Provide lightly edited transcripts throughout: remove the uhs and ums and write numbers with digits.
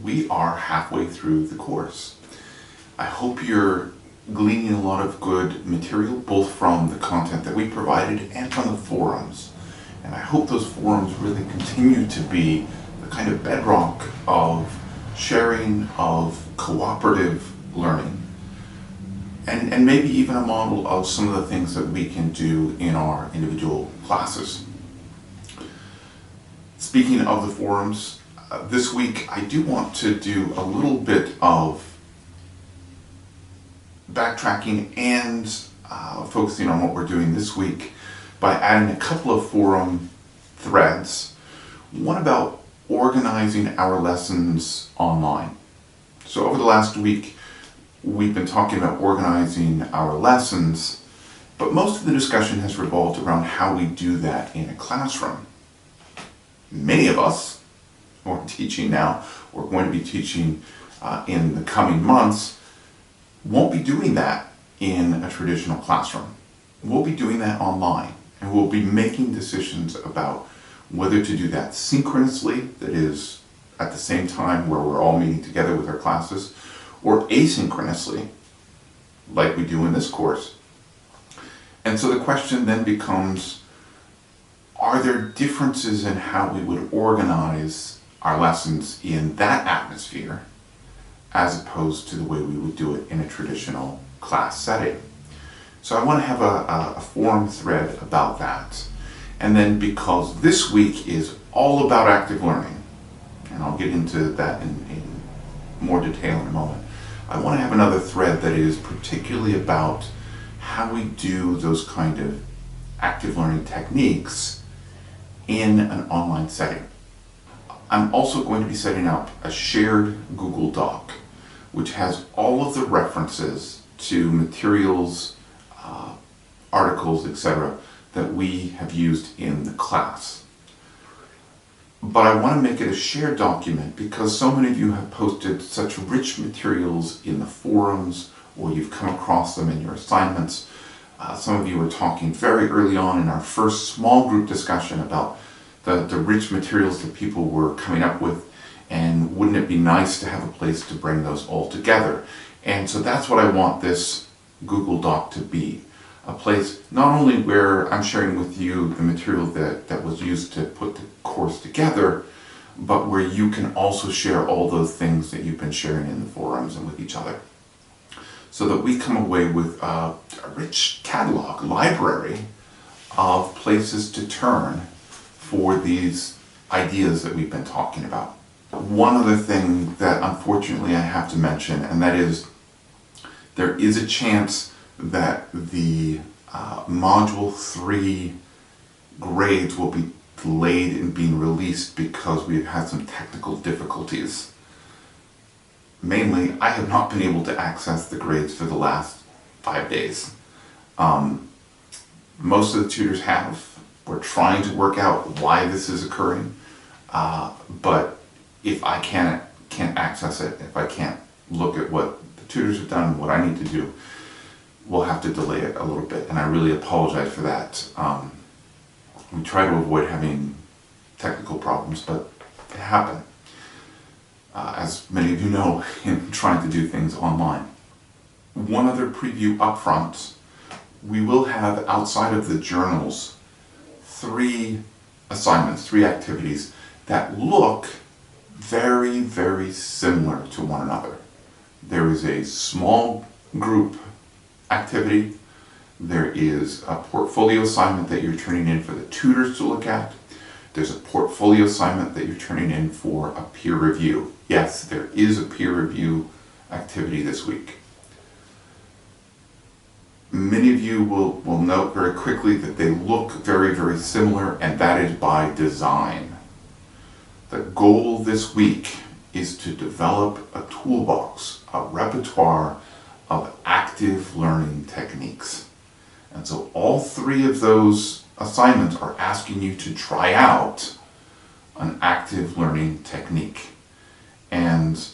we are halfway through the course. I hope you're gleaning a lot of good material, both from the content that we provided and from the forums. And I hope those forums really continue to be the kind of bedrock of sharing, of cooperative learning, and maybe even a model of some of the things that we can do in our individual classes. Speaking of the forums, this week I do want to do a little bit of backtracking and focusing on what we're doing this week by adding a couple of forum threads. One about organizing our lessons online. So over the last week, we've been talking about organizing our lessons, but most of the discussion has revolved around how we do that in a classroom. Many of us who are teaching now, or going to be teaching in the coming months, won't be doing that in a traditional classroom. We'll be doing that online, and we'll be making decisions about whether to do that synchronously, that is, at the same time where we're all meeting together with our classes, or asynchronously, like we do in this course. And so the question then becomes, are there differences in how we would organize our lessons in that atmosphere as opposed to the way we would do it in a traditional class setting? So I want to have a forum thread about that. And then, because this week is all about active learning, and I'll get into that in more detail in a moment, I want to have another thread that is particularly about how we do those kind of active learning techniques in an online setting. I'm also going to be setting up a shared Google Doc, which has all of the references to materials, articles, etc., that we have used in the class. But I want to make it a shared document because so many of you have posted such rich materials in the forums, or you've come across them in your assignments. Some of you were talking very early on in our first small group discussion about the rich materials that people were coming up with, and wouldn't it be nice to have a place to bring those all together? And so that's what I want this Google Doc to be. A place not only where I'm sharing with you the material that was used to put the course together, but where you can also share all those things that you've been sharing in the forums and with each other. So that we come away with a rich catalog, library of places to turn for these ideas that we've been talking about. One other thing that unfortunately I have to mention, and that is there is a chance that the Module 3 grades will be delayed in being released because we've had some technical difficulties. Mainly, I have not been able to access the grades for the last 5 days. Most of the tutors have. We're trying to work out why this is occurring, but if I can't access it, if I can't look at what the tutors have done, what I need to do, we'll have to delay it a little bit, and I really apologize for that. We try to avoid having technical problems, but they happen. As many of you know, in trying to do things online. One other preview up front, we will have, outside of the journals, 3 assignments, 3 activities that look very, very similar to one another. There is a small group activity, there is a portfolio assignment that you're turning in for the tutors to look at, there's a portfolio assignment that you're turning in for a peer review. Yes, there is a peer review activity this week. Many of you will note very quickly that they look very, very similar, and that is by design. The goal this week is to develop a toolbox, a repertoire of active learning techniques. And so all 3 of those assignments are asking you to try out an active learning technique. And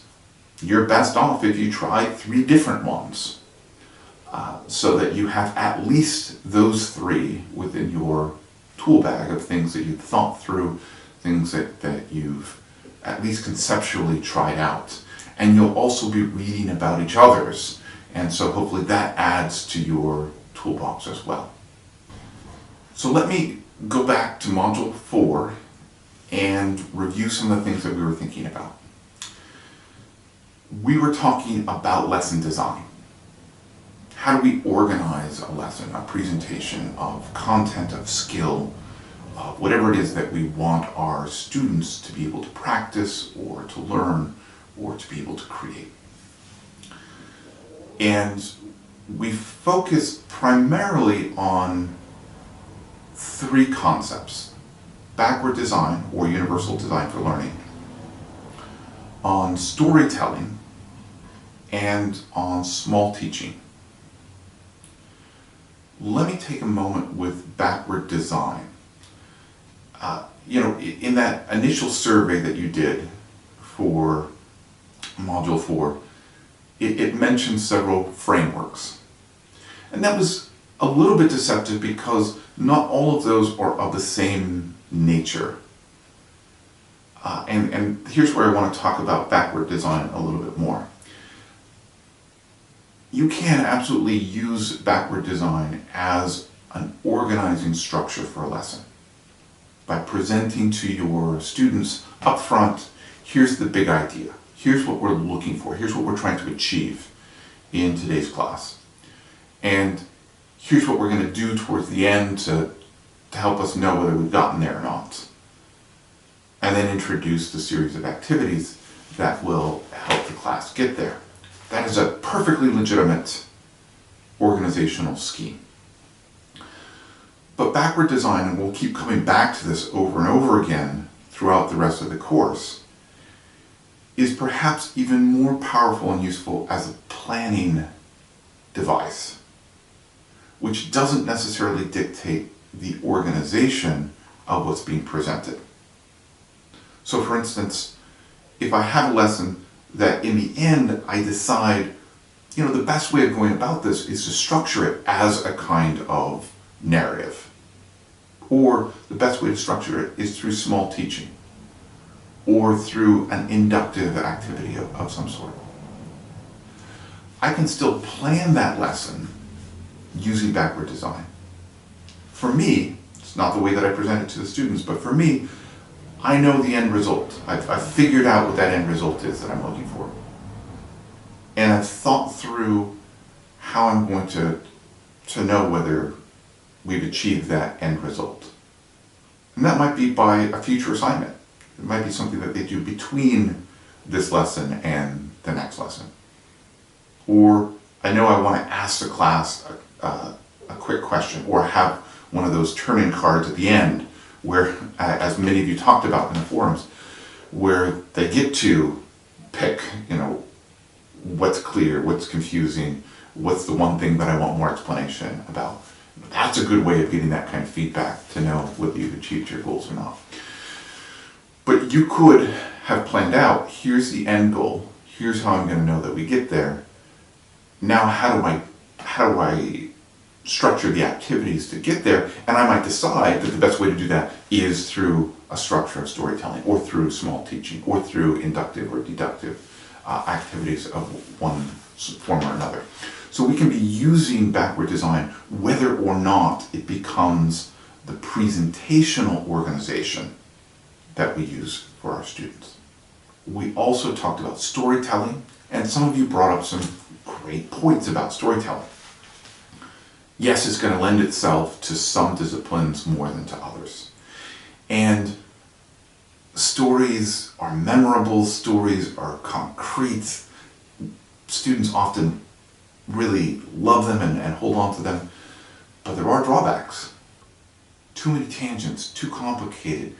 you're best off if you try 3 different ones, so that you have at least those 3 within your tool bag of things that you've thought through, things that you've at least conceptually tried out. And you'll also be reading about each other's. And so hopefully that adds to your toolbox as well. So let me go back to Module 4 and review some of the things that we were thinking about. We were talking about lesson design. How do we organize a lesson, a presentation of content, of skill, whatever it is that we want our students to be able to practice or to learn or to be able to create. And we focus primarily on 3 concepts: backward design, or universal design for learning, on storytelling, and on small teaching. Let me take a moment with backward design. In that initial survey that you did for Module 4, it mentioned several frameworks. And that was a little bit deceptive because not all of those are of the same nature. And here's where I want to talk about backward design a little bit more. You can absolutely use backward design as an organizing structure for a lesson. By presenting to your students up front, here's the big idea. Here's what we're looking for. Here's what we're trying to achieve in today's class. And here's what we're going to do towards the end to help us know whether we've gotten there or not. And then introduce the series of activities that will help the class get there. That is a perfectly legitimate organizational scheme. But backward design, and we'll keep coming back to this over and over again throughout the rest of the course, is perhaps even more powerful and useful as a planning device, which doesn't necessarily dictate the organization of what's being presented. So for instance, if I have a lesson that in the end I decide, the best way of going about this is to structure it as a kind of narrative. Or the best way to structure it is through small teaching, or through an inductive activity of some sort. I can still plan that lesson using backward design. For me, it's not the way that I present it to the students, but for me, I know the end result. I've figured out what that end result is that I'm looking for. And I've thought through how I'm going to know whether we've achieved that end result. And that might be by a future assignment. It might be something that they do between this lesson and the next lesson. Or I know I want to ask the class a quick question, or have one of those turn-in cards at the end where, as many of you talked about in the forums, where they get to pick, what's clear, what's confusing, what's the one thing that I want more explanation about. That's a good way of getting that kind of feedback to know whether you've achieved your goals or not. But you could have planned out, here's the end goal, here's how I'm going to know that we get there. Now how do I structure the activities to get there? And I might decide that the best way to do that is through a structure of storytelling, or through small teaching, or through inductive or deductive activities of one form or another. So we can be using backward design whether or not it becomes the presentational organization that we use for our students. We also talked about storytelling, and some of you brought up some great points about storytelling. Yes, it's going to lend itself to some disciplines more than to others. And stories are memorable, stories are concrete. Students often really love them and hold on to them, but there are drawbacks. Too many tangents, too complicated.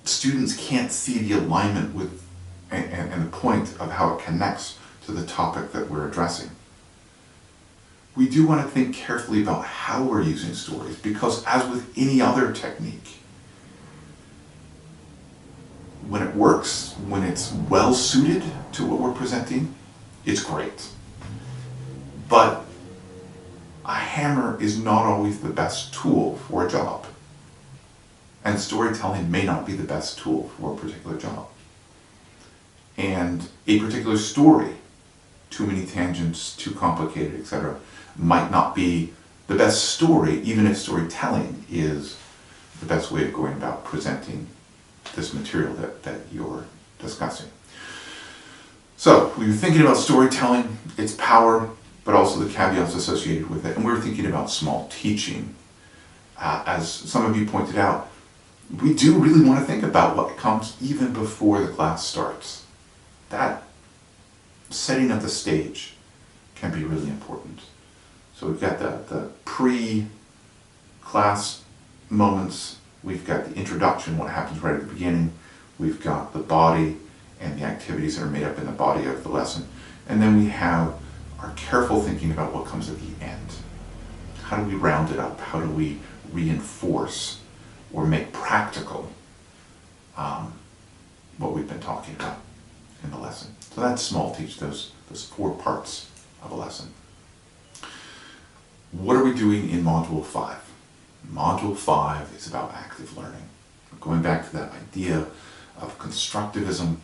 Students can't see the alignment with and the point of how it connects to the topic that we're addressing. We do want to think carefully about how we're using stories, because as with any other technique, when it works, when it's well suited to what we're presenting, it's great. But a hammer is not always the best tool for a job. And storytelling may not be the best tool for a particular job. And a particular story, too many tangents, too complicated, etc., might not be the best story, even if storytelling is the best way of going about presenting this material that you're discussing. So we were thinking about storytelling, its power, but also the caveats associated with it. And we were thinking about small teaching. As some of you pointed out, we do really want to think about what comes even before the class starts. That setting of the stage can be really important. So we've got the pre-class moments, we've got the introduction, what happens right at the beginning, we've got the body and the activities that are made up in the body of the lesson, and then we have our careful thinking about what comes at the end. How do we round it up? How do we reinforce or make practical what we've been talking about in the lesson? So that's small teach, those 4 parts of a lesson. What are we doing in Module 5? Module 5 is about active learning. We're going back to that idea of constructivism,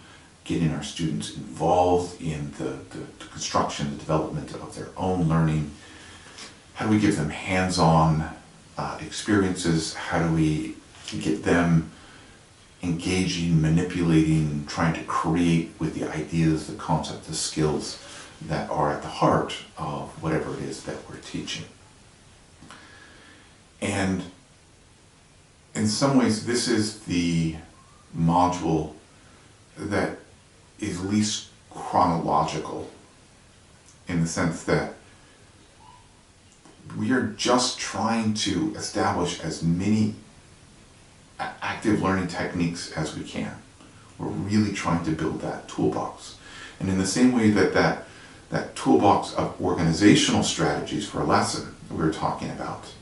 getting our students involved in the construction, the development of their own learning. How do we give them hands-on experiences? How do we get them engaging, manipulating, trying to create with the ideas, the concepts, the skills that are at the heart of whatever it is that we're teaching? And in some ways, this is the module that is least chronological, in the sense that we are just trying to establish as many active learning techniques as we can. We're really trying to build that toolbox. And in the same way that toolbox of organizational strategies for a lesson that we were talking about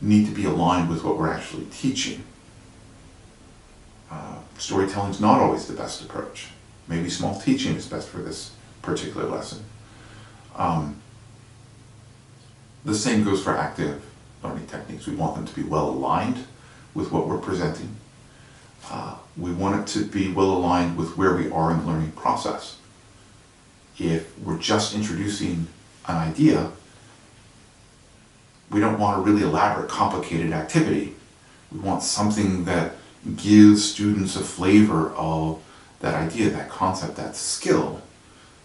need to be aligned with what we're actually teaching. Storytelling is not always the best approach. Maybe small teaching is best for this particular lesson. The same goes for active learning techniques. We want them to be well aligned with what we're presenting. We want it to be well aligned with where we are in the learning process. If we're just introducing an idea, we don't want a really elaborate, complicated activity. We want something that gives students a flavor of that idea, that concept, that skill,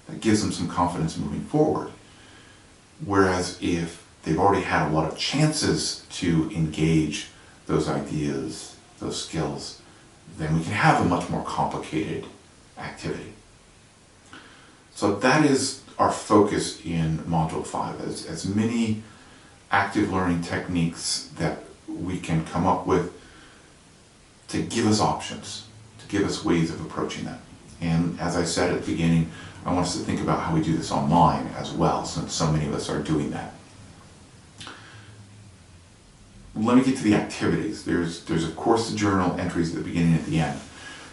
that gives them some confidence moving forward. Whereas if they've already had a lot of chances to engage those ideas, those skills, then we can have a much more complicated activity. So that is our focus in Module 5, as many active learning techniques that we can come up with to give us options, to give us ways of approaching them. And as I said at the beginning, I want us to think about how we do this online as well, since so many of us are doing that. Let me get to the activities. There's of course the journal entries at the beginning and at the end,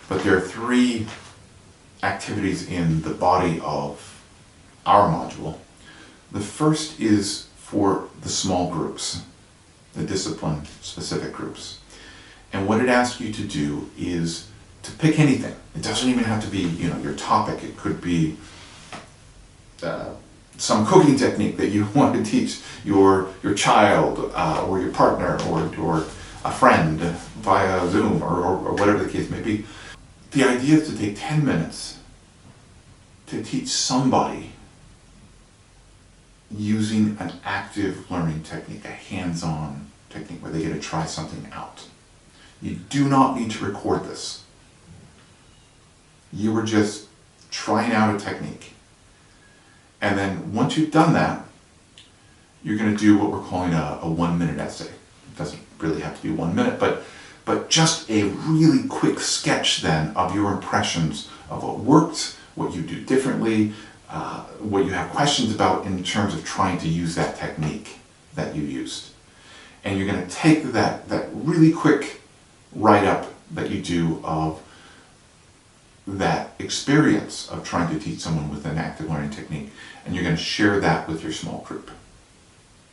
but there are 3 activities in the body of our module. The first is for the small groups, the discipline-specific groups. And what it asks you to do is to pick anything. It doesn't even have to be, your topic. It could be some cooking technique that you want to teach your child or your partner or a friend via Zoom or whatever the case may be. The idea is to take 10 minutes to teach somebody using an active learning technique, a hands-on technique where they get to try something out. You do not need to record this. You were just trying out a technique. And then once you've done that, you're going to do what we're calling a 1-minute essay. It doesn't really have to be 1 minute, but just a really quick sketch then of your impressions of what worked, what you do differently, what you have questions about in terms of trying to use that technique that you used. And you're going to take that really quick write-up that you do of that experience of trying to teach someone with an active learning technique, and you're going to share that with your small group.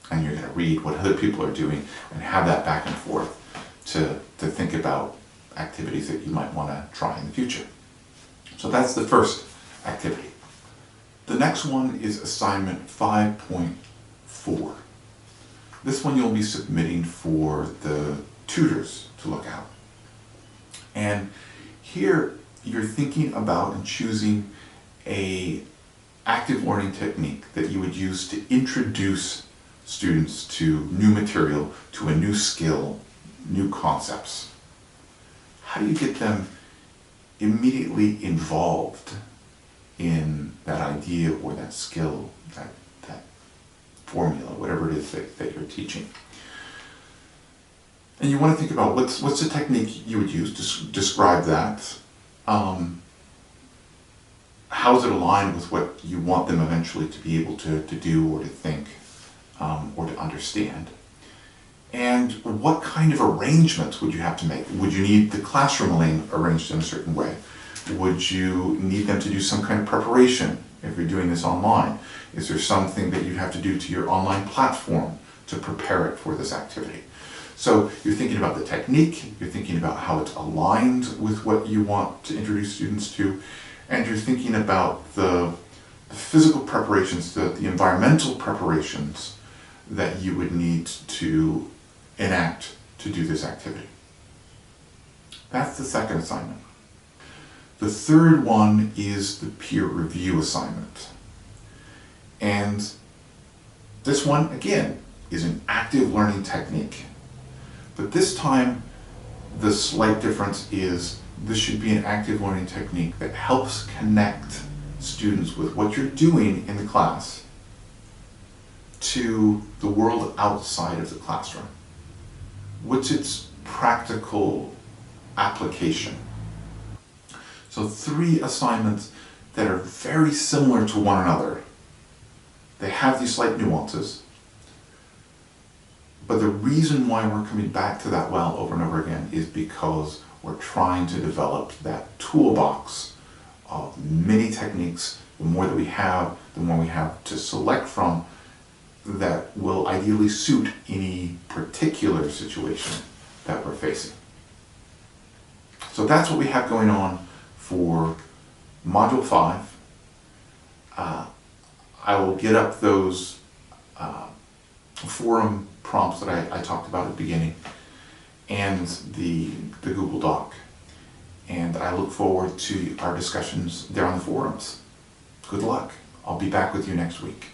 And you're going to read what other people are doing and have that back and forth to think about activities that you might want to try in the future. So that's the first activity. The next one is assignment 5.4. This one you'll be submitting for the tutors to look at. And here you're thinking about and choosing a active learning technique that you would use to introduce students to new material, to a new skill, new concepts. How do you get them immediately involved in that idea or that skill, that formula, whatever it is that you're teaching? And you want to think about what's the technique you would use to describe that. How is it aligned with what you want them eventually to be able to do or to think or to understand? And what kind of arrangements would you have to make? Would you need the classroom arranged in a certain way? Would you need them to do some kind of preparation if you're doing this online? Is there something that you have to do to your online platform to prepare it for this activity? So you're thinking about the technique, you're thinking about how it's aligned with what you want to introduce students to, and you're thinking about the physical preparations, the environmental preparations that you would need to enact to do this activity. That's the second assignment. The third one is the peer review assignment. And this one, again, is an active learning technique. But this time, the slight difference is this should be an active learning technique that helps connect students with what you're doing in the class to the world outside of the classroom. What's its practical application? So 3 assignments that are very similar to one another. They have these slight nuances, but the reason why we're coming back to that well over and over again is because we're trying to develop that toolbox of many techniques. The more that we have, the more we have to select from that will ideally suit any particular situation that we're facing. So that's what we have going on for Module 5. I will get up those forum prompts that I talked about at the beginning and the Google Doc. And I look forward to our discussions there on the forums. Good luck. I'll be back with you next week.